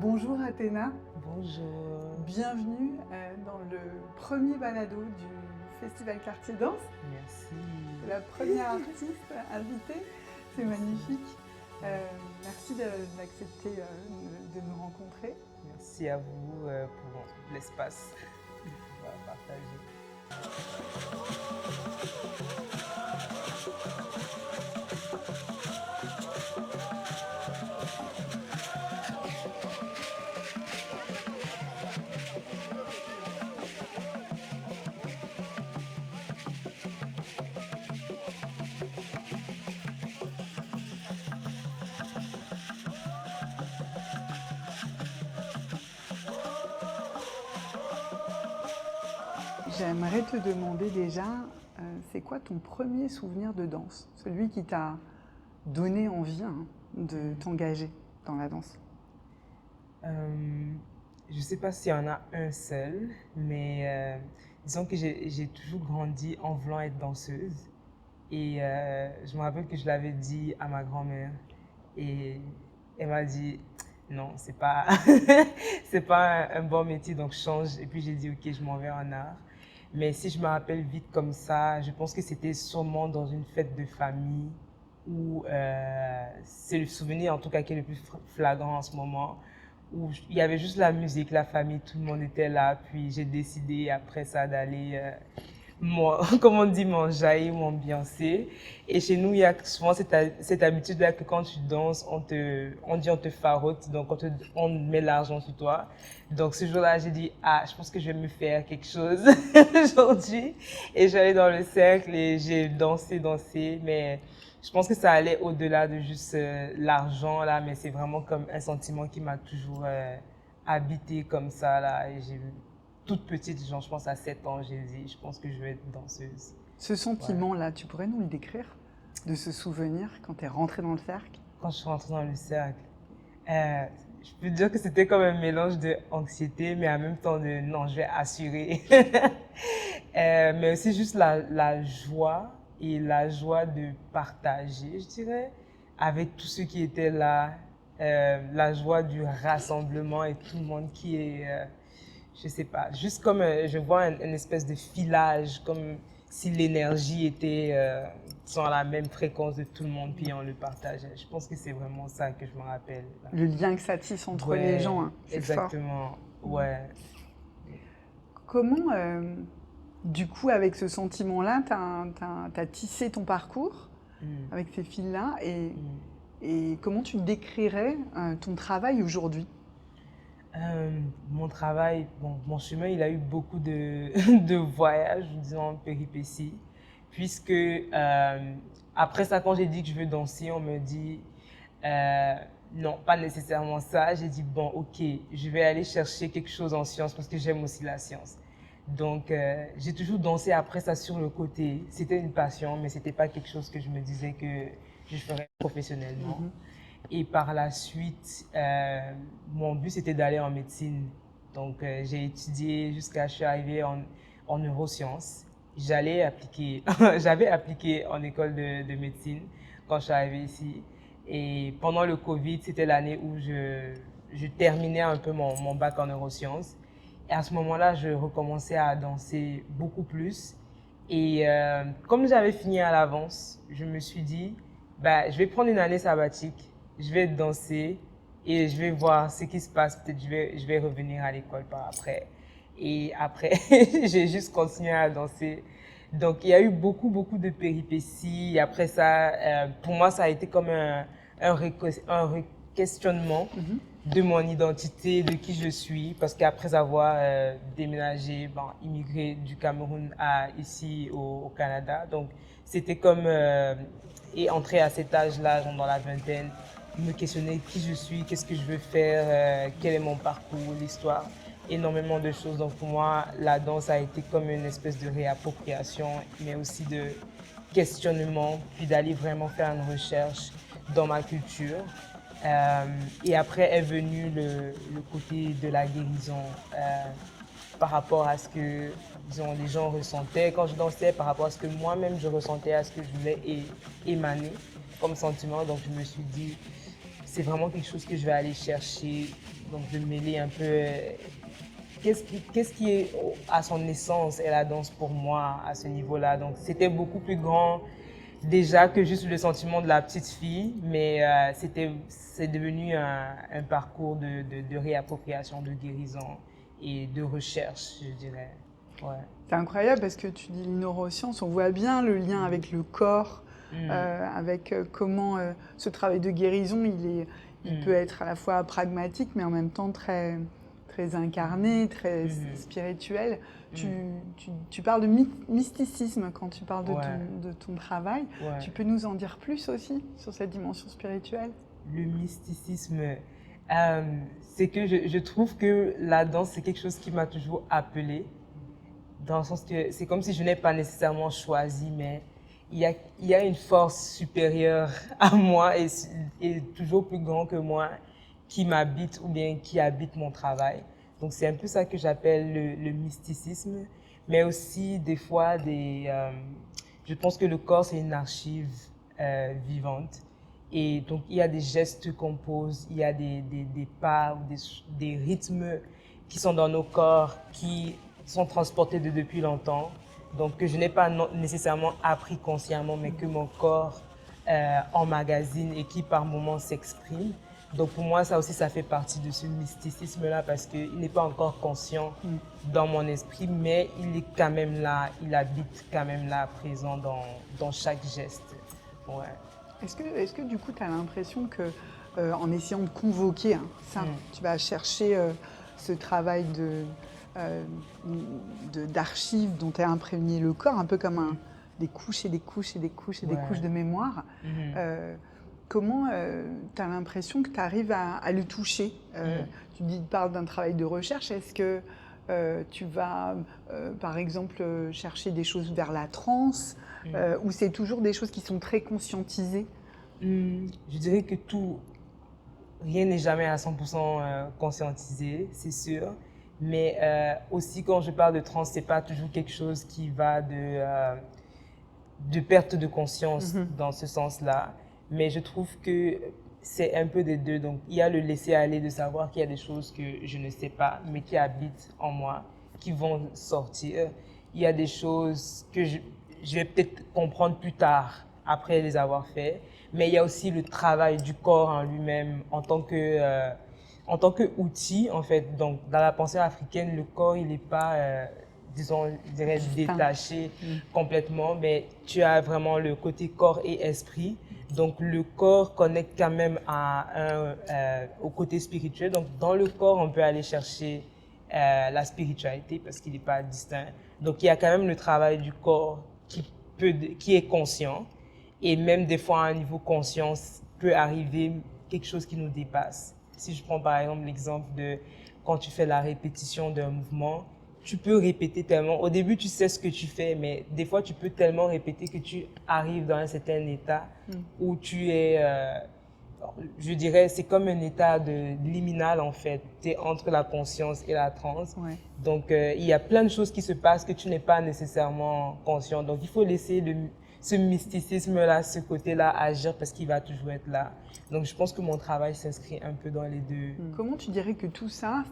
Bonjour Athéna, Bonjour. bienvenue dans le premier balado du Festival Quartier Danse. Merci. La première artiste invitée, c'est magnifique. Merci d'accepter de nous rencontrer. Merci à vous pour l'espace de pouvoir partager. J'aimerais te demander déjà, c'est quoi ton premier souvenir de danse? Celui qui t'a donné envie de t'engager dans la danse. Je ne sais pas s'il y en a un seul, mais disons que j'ai toujours grandi en voulant être danseuse. Et je me rappelle que je l'avais dit à ma grand-mère. Et elle m'a dit, non, c'est pas, c'est pas un bon métier, donc change. Et puis j'ai dit, ok, je m'en vais en art. Mais si je me rappelle vite comme ça, je pense que c'était sûrement dans une fête de famille où c'est le souvenir en tout cas qui est le plus flagrant en ce moment, où il y avait juste la musique, la famille, tout le monde était là. Puis j'ai décidé après ça d'aller comme on dit, m'enjailler, m'ambiancer. Et chez nous, il y a souvent cette habitude-là que quand tu danses, on dit on te farote, donc on met l'argent sur toi. Donc ce jour-là, j'ai dit, ah, je pense que je vais me faire quelque chose aujourd'hui. Et j'allais dans le cercle et j'ai dansé, mais je pense que ça allait au-delà de juste l'argent, là, mais c'est vraiment comme un sentiment qui m'a toujours habité comme ça, là. Et j'ai toute petite, genre, je pense à 7 ans, j'ai dit, je pense que je vais être danseuse. Ce sentiment-là, tu pourrais nous le décrire? De ce souvenir quand tu es rentrée dans le cercle? Quand je suis rentrée dans le cercle, je peux dire que c'était comme un mélange d'anxiété, mais en même temps de non, je vais assurer. Mais aussi juste la joie et la joie de partager, je dirais, avec tous ceux qui étaient là, la joie du rassemblement et tout le monde qui est, je sais pas, juste comme je vois une espèce de filage, comme si l'énergie était sur la même fréquence de tout le monde, puis on le partageait. Je pense que c'est vraiment ça que je me rappelle. Là. Le lien que ça tisse entre Ouais, les gens, c'est fort. exactement, ouais. Comment, du coup, avec ce sentiment-là, tu as tissé ton parcours avec ces fils-là et comment tu décrirais ton travail aujourd'hui? Mon travail, bon, mon chemin, il a eu beaucoup de, de voyages, disons, péripéties, puisque après ça, quand j'ai dit que je veux danser, on me dit non, pas nécessairement ça. J'ai dit bon, ok, je vais aller chercher quelque chose en sciences parce que j'aime aussi la science. Donc, j'ai toujours dansé après ça sur le côté. C'était une passion, mais c'était pas quelque chose que je me disais que je ferais professionnellement. Et par la suite, mon but c'était d'aller en médecine. Donc j'ai étudié jusqu'à je suis arrivée en neurosciences. J'avais appliqué en école de médecine quand je suis arrivée ici. Et pendant le Covid, c'était l'année où je terminais un peu mon bac en neurosciences. Et à ce moment-là, je recommençais à danser beaucoup plus. Et comme j'avais fini à l'avance, je me suis dit, bah, je vais prendre une année sabbatique, je vais danser et je vais voir ce qui se passe. Peut-être je vais revenir à l'école par après. Et après, j'ai juste continué à danser. Donc, il y a eu beaucoup de péripéties. Et après ça, pour moi, ça a été comme un questionnement de mon identité, de qui je suis, parce qu'après avoir déménagé, immigré du Cameroun à ici au Canada, donc c'était comme et entrer à cet âge-là, dans la vingtaine, me questionner qui je suis, qu'est-ce que je veux faire, quel est mon parcours, l'histoire, énormément de choses. Donc pour moi, la danse a été comme une espèce de réappropriation, mais aussi de questionnement, puis d'aller vraiment faire une recherche dans ma culture. Et après est venu le côté de la guérison par rapport à ce que disons, les gens ressentaient quand je dansais, par rapport à ce que moi-même je ressentais, à ce que je voulais émaner comme sentiment. Donc je me suis dit, c'est vraiment quelque chose que je vais aller chercher, donc de mêler un peu qu'est-ce qui est à son essence est la danse pour moi à ce niveau-là. Donc c'était beaucoup plus grand déjà que juste le sentiment de la petite fille, mais c'est devenu un parcours de réappropriation, de guérison et de recherche, je dirais. Ouais. C'est incroyable parce que tu dis neurosciences, on voit bien le lien avec le corps, avec comment ce travail de guérison, il peut être à la fois pragmatique, mais en même temps très, très incarné, très spirituel. Tu parles de mysticisme quand tu parles de ton travail. Ouais. Tu peux nous en dire plus aussi sur cette dimension spirituelle? Le mysticisme, c'est que je trouve que la danse, c'est quelque chose qui m'a toujours appelée. Dans le sens que c'est comme si je n'ai pas nécessairement choisi, mais il y a une force supérieure à moi et toujours plus grand que moi qui m'habite ou bien qui habite mon travail. Donc c'est un peu ça que j'appelle le mysticisme, mais aussi des fois je pense que le corps c'est une archive vivante. Et donc il y a des gestes qu'on pose, il y a des pas ou des rythmes qui sont dans nos corps qui sont transportés depuis longtemps, donc que je n'ai pas nécessairement appris consciemment, mais que mon corps emmagasine et qui par moments s'exprime. Donc pour moi, ça aussi, ça fait partie de ce mysticisme-là parce qu'il n'est pas encore conscient dans mon esprit, mais il est quand même là, il habite quand même là, présent dans chaque geste. Ouais. Est-ce que du coup, tu as l'impression que en essayant de convoquer ça, tu vas chercher ce travail d'archives dont est imprégné le corps, un peu comme des couches et des couches et des couches et des couches de mémoire. Comment tu as l'impression que tu arrives à le toucher? Tu parles d'un travail de recherche. Est-ce que tu vas, par exemple, chercher des choses vers la transe ou c'est toujours des choses qui sont très conscientisées? Je dirais que rien n'est jamais à 100% conscientisé, c'est sûr. Mais aussi, quand je parle de transe, c'est pas toujours quelque chose qui va de perte de conscience dans ce sens-là. Mais je trouve que c'est un peu des deux. Donc, il y a le laisser aller de savoir qu'il y a des choses que je ne sais pas, mais qui habitent en moi, qui vont sortir. Il y a des choses que je vais peut-être comprendre plus tard, après les avoir fait. Mais il y a aussi le travail du corps en lui-même en tant qu'outil, en fait. Donc, dans la pensée africaine, le corps, il n'est pas, disons, je dirais, détaché complètement, mais tu as vraiment le côté corps et esprit. Donc, le corps connecte quand même au côté spirituel. Donc, dans le corps, on peut aller chercher la spiritualité parce qu'il n'est pas distinct. Donc, il y a quand même le travail du corps qui est conscient. Et même des fois, à un niveau conscience, peut arriver quelque chose qui nous dépasse. Si je prends par exemple l'exemple de quand tu fais la répétition d'un mouvement, tu peux répéter tellement. Au début, tu sais ce que tu fais, mais des fois, tu peux tellement répéter que tu arrives dans un certain état où tu es, je dirais, c'est comme un état liminal en fait. Tu es entre la conscience et la transe. Ouais. Donc, il y a plein de choses qui se passent que tu n'es pas nécessairement conscient. Donc, il faut laisser ce mysticisme-là, ce côté-là agir parce qu'il va toujours être là. Donc, je pense que mon travail s'inscrit un peu dans les deux. Comment tu dirais que tout ça,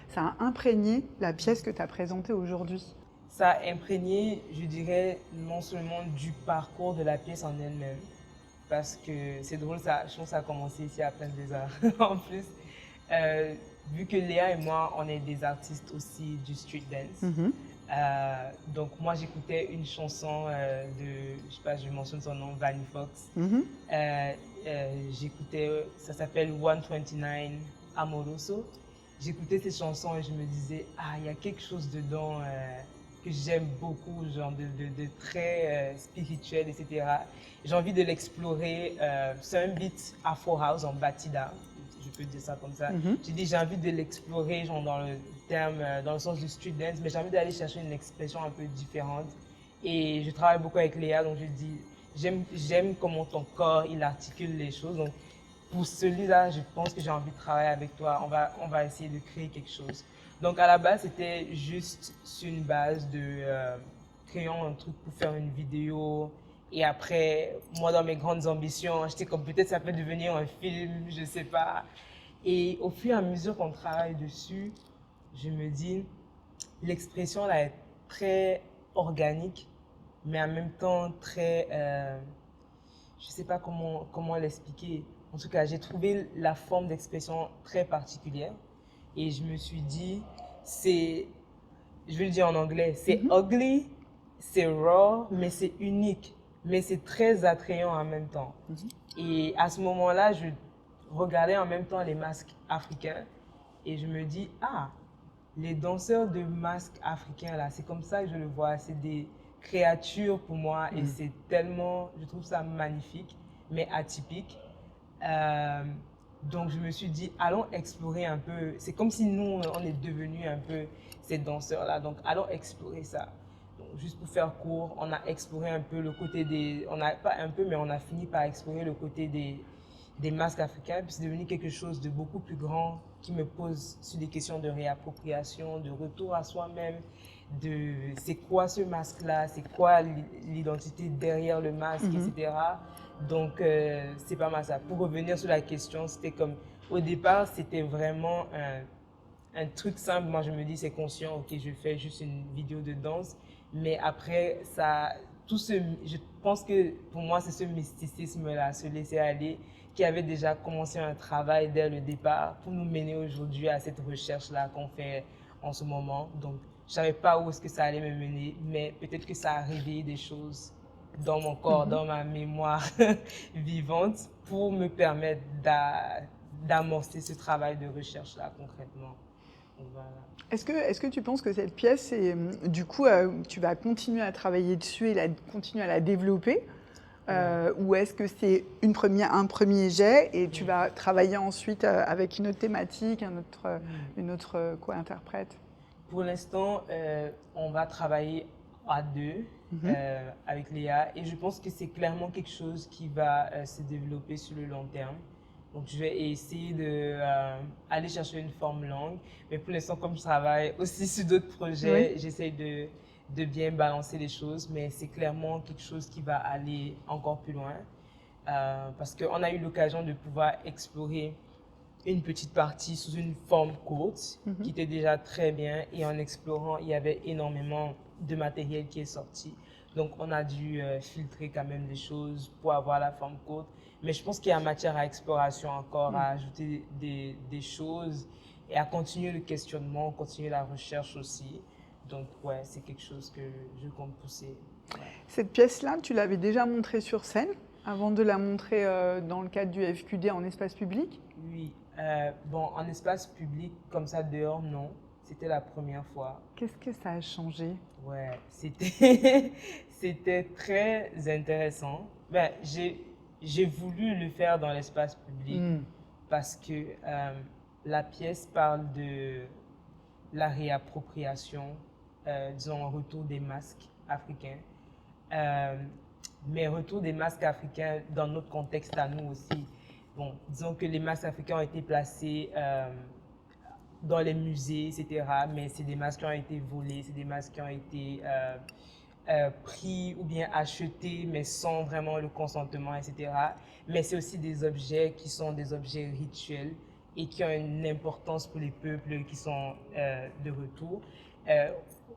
ça a imprégné la pièce que tu as présentée aujourd'hui? Ça a imprégné, je dirais, non seulement du parcours de la pièce en elle-même, parce que c'est drôle, je pense que ça a commencé ici à Place des Arts en plus. Vu que Léa et moi, on est des artistes aussi du street dance, donc moi j'écoutais une chanson je sais pas, je mentionne son nom, Vanny Fox. J'écoutais, ça s'appelle 129 Amoroso. J'écoutais ces chansons et je me disais, il y a quelque chose dedans que j'aime beaucoup, genre de très spirituel, etc. J'ai envie de l'explorer. C'est un beat Afro House en batida, je peux dire ça comme ça. J'ai dit, j'ai envie de l'explorer genre dans le sens du street dance, mais j'ai envie d'aller chercher une expression un peu différente. Et je travaille beaucoup avec Léa, donc je dis, j'aime comment ton corps, il articule les choses. Donc, pour celui-là, je pense que j'ai envie de travailler avec toi. On va essayer de créer quelque chose. Donc, à la base, c'était juste sur une base de créant un truc pour faire une vidéo Et après, moi, dans mes grandes ambitions, j'étais comme peut-être ça peut devenir un film, je sais pas. Et au fur et à mesure qu'on travaille dessus, je me dis, l'expression là est très organique, mais en même temps très, je sais pas comment l'expliquer. En tout cas, j'ai trouvé la forme d'expression très particulière et je me suis dit, c'est, je vais le dire en anglais, c'est ugly, c'est raw, mais c'est unique, mais c'est très attrayant en même temps. Et à ce moment-là, je regardais en même temps les masques africains et je me dis, ah, les danseurs de masques africains, là, c'est comme ça que je le vois. C'est des créatures pour moi et c'est tellement, je trouve ça magnifique, mais atypique. Euh, donc je me suis dit, allons explorer un peu. C'est comme si nous, on est devenus un peu ces danseurs-là. Donc allons explorer ça. Donc, juste pour faire court, on a exploré un peu le côté des... On n'a pas un peu, mais on a fini par explorer le côté des masques africains. Puis c'est devenu quelque chose de beaucoup plus grand qui me pose sur des questions de réappropriation, de retour à soi-même, de c'est quoi ce masque-là, c'est quoi l'identité derrière le masque, etc. Donc, c'est pas mal ça. Pour revenir sur la question, c'était comme, au départ, c'était vraiment un truc simple. Moi, je me dis, c'est conscient, ok, je fais juste une vidéo de danse. Mais après, ça, je pense que pour moi, c'est ce mysticisme-là, se laisser aller, qui avait déjà commencé un travail dès le départ pour nous mener aujourd'hui à cette recherche-là qu'on fait en ce moment. Donc, je savais pas où est-ce que ça allait me mener, mais peut-être que ça a réveillé des choses dans mon corps, dans ma mémoire vivante pour me permettre d'amorcer ce travail de recherche-là concrètement. Donc, voilà. Est-ce que tu penses que cette pièce, du coup, tu vas continuer à travailler dessus et continuer à la développer ou est-ce que c'est un premier jet et tu vas travailler ensuite avec une autre thématique, une autre interprète? Pour l'instant, on va travailler à deux avec Léa et je pense que c'est clairement quelque chose qui va se développer sur le long terme. Donc, je vais essayer d'aller chercher une forme longue. Mais pour l'instant, comme je travaille aussi sur d'autres projets, j'essaie de bien balancer les choses. Mais c'est clairement quelque chose qui va aller encore plus loin. Parce qu'on a eu l'occasion de pouvoir explorer une petite partie sous une forme courte qui était déjà très bien. Et en explorant, il y avait énormément de matériel qui est sorti. Donc, on a dû filtrer quand même des choses pour avoir la forme courte. Mais je pense qu'il y a matière à exploration encore, à ajouter des choses et à continuer le questionnement, continuer la recherche aussi. Donc, ouais, c'est quelque chose que je compte pousser. Ouais. Cette pièce-là, tu l'avais déjà montrée sur scène avant de la montrer dans le cadre du FQD en espace public? Oui. Bon, en espace public, comme ça, dehors, non. C'était la première fois. Qu'est-ce que ça a changé? Ouais, c'était très intéressant. Ben, j'ai voulu le faire dans l'espace public parce que la pièce parle de la réappropriation, disons, un retour des masques africains. Mais retour des masques africains dans notre contexte à nous aussi. Bon, disons que les masques africains ont été placés dans les musées, etc. Mais c'est des masques qui ont été volés, c'est des masques qui ont été pris ou bien achetés, mais sans vraiment le consentement, etc. Mais c'est aussi des objets qui sont des objets rituels et qui ont une importance pour les peuples qui sont de retour.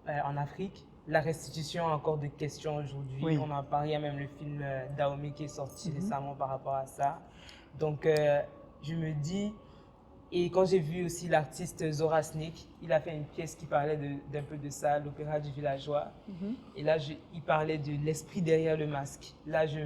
En Afrique, la restitution a encore des questions aujourd'hui. Oui. On en parle, il y a même le film Dahomey qui est sorti récemment par rapport à ça. Donc, je me dis, et quand j'ai vu aussi l'artiste Zora Sneak, il a fait une pièce qui parlait d'un peu de ça, l'opéra du villageois. Et là, il parlait de l'esprit derrière le masque. Là, je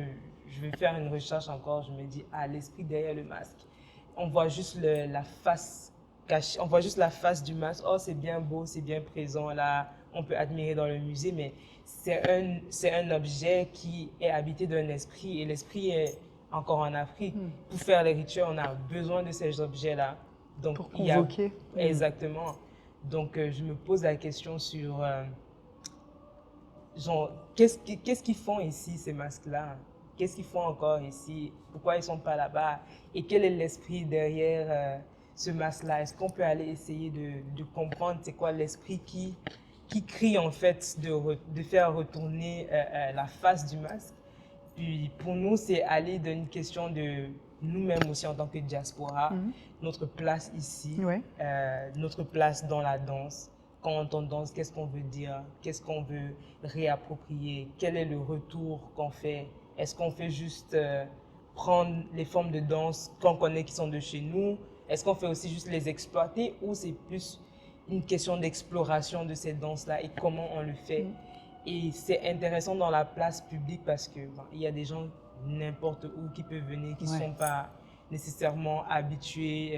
vais faire une recherche encore, je me dis, ah, l'esprit derrière le masque. On voit juste la face cachée, on voit juste la face du masque. Oh, c'est bien beau, c'est bien présent, là, on peut admirer dans le musée, mais c'est un objet qui est habité d'un esprit, et l'esprit est encore en Afrique. Pour faire les rituels, on a besoin de ces objets-là. Donc, pour convoquer. Exactement. Donc, je me pose la question sur, genre, qu'est-ce qu'ils font ici, ces masques-là? Qu'est-ce qu'ils font encore ici? Pourquoi ils ne sont pas là-bas? Et quel est l'esprit derrière ce masque-là? Est-ce qu'on peut aller essayer de comprendre c'est quoi l'esprit qui crie en fait de faire retourner la face du masque? Puis pour nous, c'est aller dans une question de nous-mêmes aussi en tant que diaspora, notre place ici, notre place dans la danse. Quand on danse, qu'est-ce qu'on veut dire? Qu'est-ce qu'on veut réapproprier? Quel est le retour qu'on fait? Est-ce qu'on fait juste prendre les formes de danse qu'on connaît qui sont de chez nous? Est-ce qu'on fait aussi juste les exploiter ou c'est plus une question d'exploration de ces danses-là et comment on le fait? Et c'est intéressant dans la place publique parce que il y a des gens n'importe où qui peuvent venir, qui ne sont pas nécessairement habitués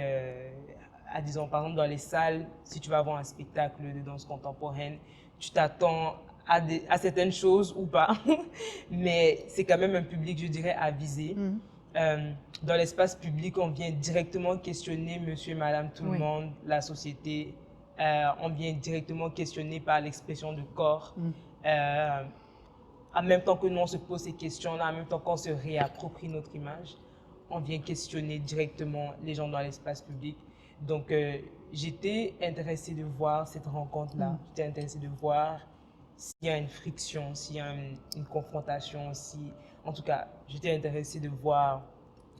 à, disons, par exemple, dans les salles, si tu vas voir un spectacle de danse contemporaine, tu t'attends à certaines choses ou pas, mais c'est quand même un public, je dirais, avisé. Dans l'espace public, on vient directement questionner monsieur, madame, tout le monde, la société. On vient directement questionner par l'expression de corps. En même temps que nous, on se pose ces questions-là, en même temps qu'on se réapproprie notre image, on vient questionner directement les gens dans l'espace public. Donc, j'étais intéressée de voir cette rencontre-là. J'étais intéressée de voir s'il y a une friction, s'il y a une confrontation, en tout cas, j'étais intéressée de voir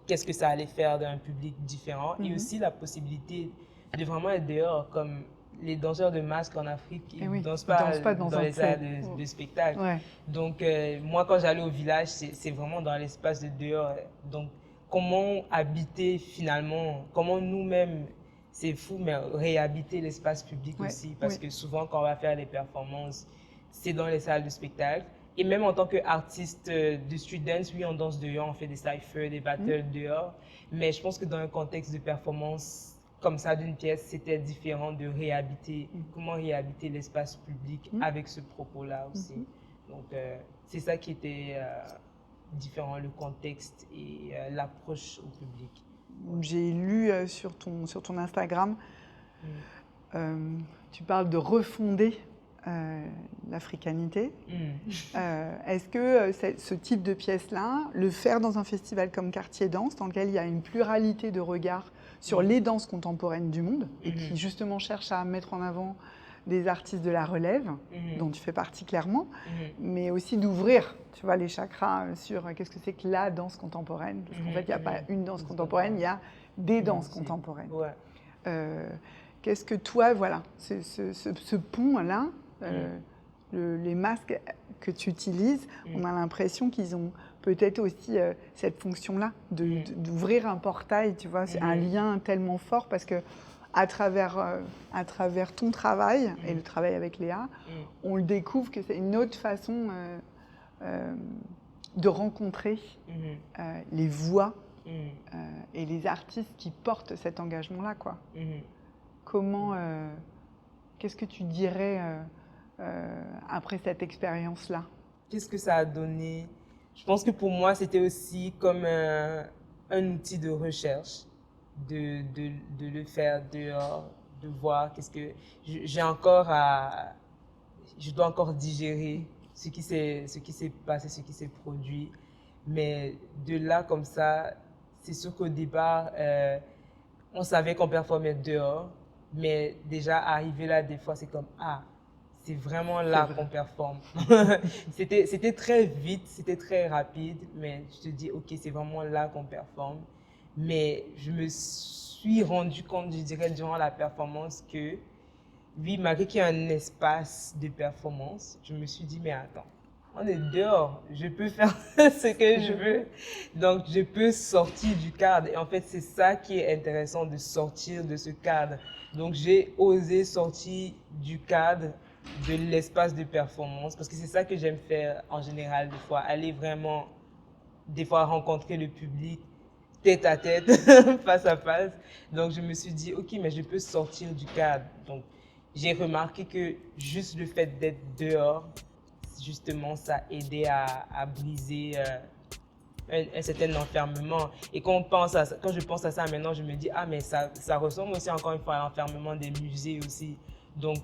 qu'est-ce que ça allait faire d'un public différent et aussi la possibilité de vraiment être dehors, comme les danseurs de masque en Afrique, ils ne dansent pas dans les salles de spectacle. Donc, moi, quand j'allais au village, c'est vraiment dans l'espace de dehors. Donc, comment habiter finalement, comment nous-mêmes, c'est fou, mais réhabiter l'espace public aussi, parce que souvent, quand on va faire les performances, c'est dans les salles de spectacle. Et même en tant qu'artiste de street dance, oui, on danse dehors, on fait des cyphers, des battles dehors. Mais je pense que dans un contexte de performance comme ça d'une pièce, c'était différent de réhabiter, comment réhabiter l'espace public avec ce propos-là aussi. Donc, c'est ça qui était différent, le contexte et l'approche au public. J'ai lu sur ton Instagram, tu parles de refonder l'africanité. Est-ce que ce type de pièce-là, le faire dans un festival comme Quartier Danse, dans lequel il y a une pluralité de regards sur les danses contemporaines du monde, et qui justement cherche à mettre en avant des artistes de la relève, dont tu fais partie clairement, mais aussi d'ouvrir, tu vois, les chakras sur qu'est-ce que c'est que la danse contemporaine, parce qu'en fait, il n'y a pas une danse contemporaine, il y a des danses contemporaines. Qu'est-ce que toi, voilà, ce pont-là, les masques que tu utilises, on a l'impression qu'ils ont peut-être aussi cette fonction-là, d'ouvrir un portail, tu vois, c'est un lien tellement fort parce que à travers ton travail et le travail avec Léa, on le découvre que c'est une autre façon de rencontrer les voix et les artistes qui portent cet engagement-là, quoi. Comment, qu'est-ce que tu dirais après cette expérience-là? Qu'est-ce que ça a donné? Je pense que pour moi, c'était aussi comme un outil de recherche, de le faire dehors, de voir qu'est-ce que... Je dois encore digérer ce qui s'est passé, ce qui s'est produit. Mais de là, comme ça, c'est sûr qu'au départ, on savait qu'on performait dehors. Mais déjà, arrivé là, des fois, c'est comme, c'est vraiment là qu'on performe. C'était très vite, c'était très rapide, mais je te dis, OK, c'est vraiment là qu'on performe. Mais je me suis rendu compte, je dirais, durant la performance que, oui, malgré qu'il y a un espace de performance, je me suis dit, mais attends, on est dehors, je peux faire ce que je veux. Donc, je peux sortir du cadre. Et en fait, c'est ça qui est intéressant, de sortir de ce cadre. Donc, j'ai osé sortir du cadre de l'espace de performance parce que c'est ça que j'aime faire en général, des fois, aller vraiment, des fois, rencontrer le public tête à tête, face à face. Donc, je me suis dit, OK, mais je peux sortir du cadre. Donc, j'ai remarqué que juste le fait d'être dehors, justement, ça aidait à briser un certain enfermement. Et quand je pense à ça maintenant, je me dis, mais ça ressemble aussi encore une fois à l'enfermement des musées aussi. Donc,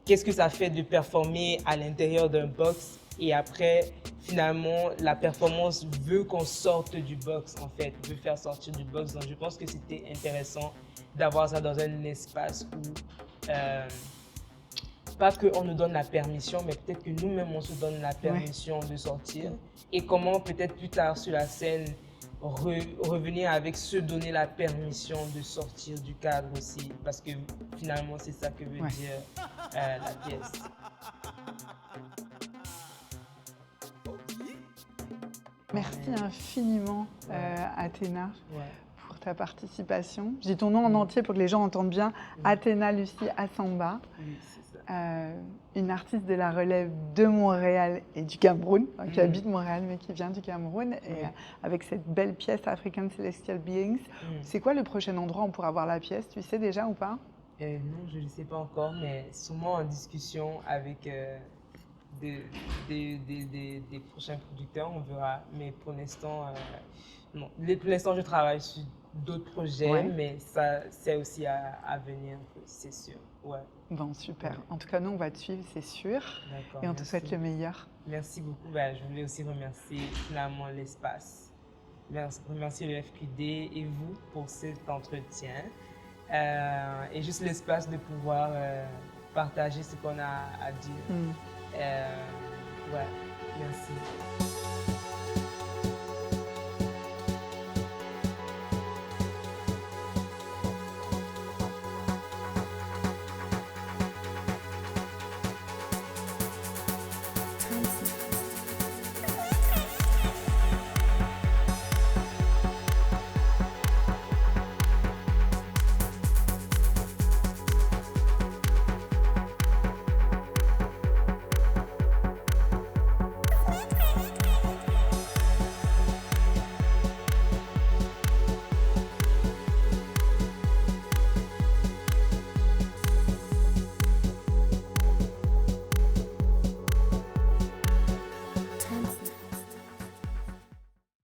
qu'est-ce que ça fait de performer à l'intérieur d'un box et après, finalement, la performance veut qu'on sorte du box, en fait, veut faire sortir du box. Donc, je pense que c'était intéressant d'avoir ça dans un espace où pas qu'on nous donne la permission, mais peut-être que nous-mêmes, on se donne la permission de sortir. Et comment peut-être plus tard sur la scène, revenir avec se donner la permission de sortir du cadre aussi. Parce que finalement, c'est ça que veut dire la pièce. Merci infiniment, Athéna, Ouais. pour ta participation. Je dis ton nom en entier pour que les gens entendent bien. Athéna Lucie Assamba, Oui, c'est ça. une artiste de la relève de Montréal et du Cameroun, qui habite Montréal mais qui vient du Cameroun, et avec cette belle pièce African Celestial Beings. C'est quoi le prochain endroit où on pourra voir la pièce? Tu sais déjà ou pas? Non, je ne sais pas encore, mais sûrement en discussion avec des prochains producteurs, on verra. Mais pour l'instant, non. Pour l'instant, je travaille sur d'autres projets, mais ça, c'est aussi à venir, c'est sûr. Ouais. Bon, super. En tout cas, nous, on va te suivre, c'est sûr. D'accord, Et on te souhaite le meilleur. Merci beaucoup. Je voulais aussi remercier finalement l'espace. Remercier le FQD et vous pour cet entretien. Et juste l'espace de pouvoir partager ce qu'on a à dire. Ouais, merci.